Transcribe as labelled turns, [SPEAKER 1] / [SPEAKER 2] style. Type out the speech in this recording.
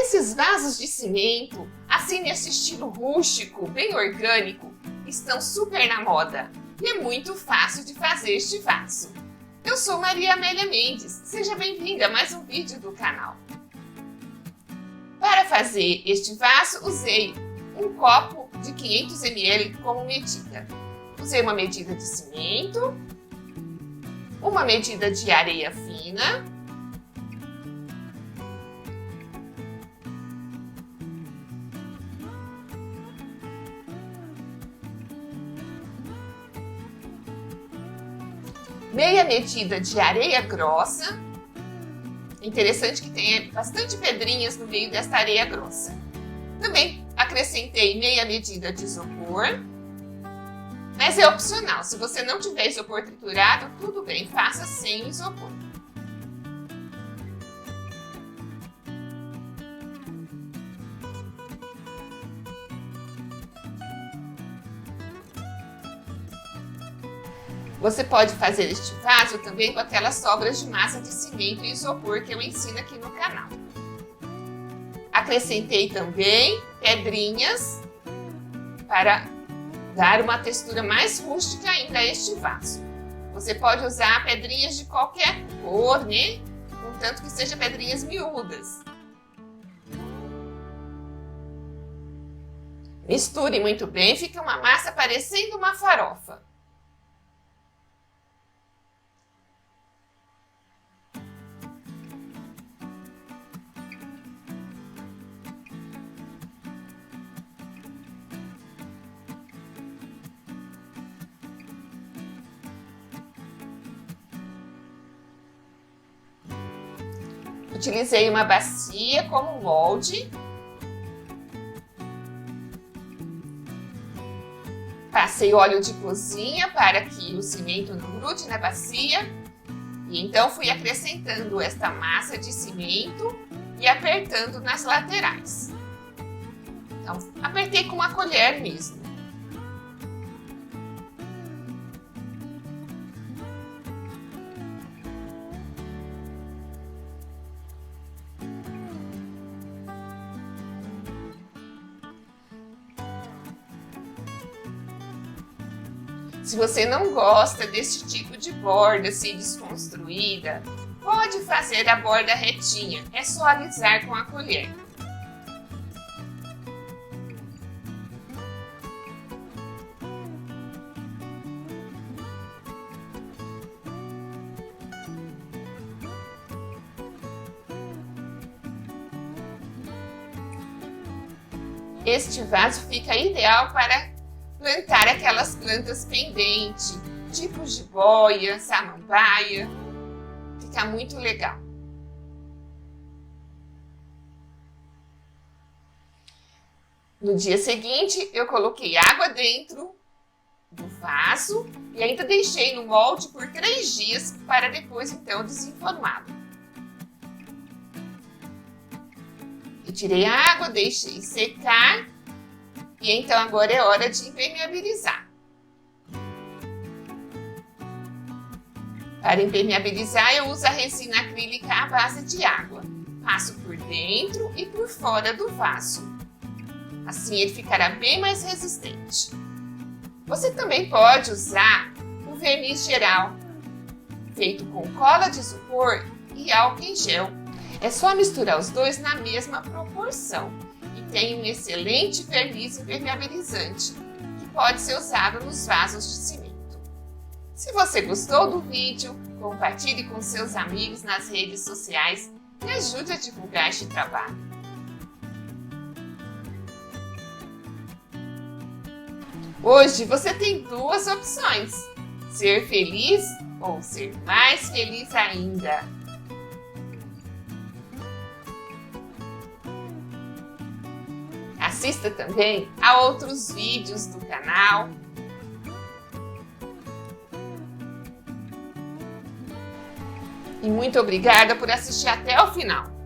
[SPEAKER 1] Esses vasos de cimento, assim nesse estilo rústico, bem orgânico, estão super na moda e é muito fácil de fazer este vaso. Eu sou Maria Amélia Mendes, seja bem-vinda a mais um vídeo do canal. Para fazer este vaso, usei um copo de 500 ml como medida. Usei uma medida de cimento, uma medida de areia fina, meia medida de areia grossa. É interessante que tenha bastante pedrinhas no meio desta areia grossa. Também acrescentei meia medida de isopor, mas é opcional. Se você não tiver isopor triturado, tudo bem, faça sem isopor. Você pode fazer este vaso também com aquelas sobras de massa de cimento e isopor que eu ensino aqui no canal. Acrescentei também pedrinhas para dar uma textura mais rústica ainda a este vaso. Você pode usar pedrinhas de qualquer cor, né? Contanto que sejam pedrinhas miúdas. Misture muito bem, fica uma massa parecendo uma farofa. Utilizei uma bacia como molde. Passei óleo de cozinha para que o cimento não grude na bacia. E então fui acrescentando esta massa de cimento e apertando nas laterais. Então, apertei com uma colher mesmo. Se você não gosta desse tipo de borda assim desconstruída, pode fazer a borda retinha, é só alisar com a colher. Este vaso fica ideal para plantar aquelas plantas pendentes, tipos de boia, samambaia, fica muito legal. No dia seguinte, eu coloquei água dentro do vaso e ainda deixei no molde por 3 dias para depois então desenformá-lo. Eu tirei a água, deixei secar. E então agora é hora de impermeabilizar. Para impermeabilizar, eu uso a resina acrílica à base de água. Passo por dentro e por fora do vaso. Assim ele ficará bem mais resistente. Você também pode usar o verniz geral, feito com cola de isopor e álcool em gel. É só misturar os dois na mesma proporção. Tem um excelente verniz impermeabilizante, que pode ser usado nos vasos de cimento. Se você gostou do vídeo, compartilhe com seus amigos nas redes sociais e ajude a divulgar este trabalho. Hoje você tem 2 opções: ser feliz ou ser mais feliz ainda. Assista também a outros vídeos do canal. E muito obrigada por assistir até o final.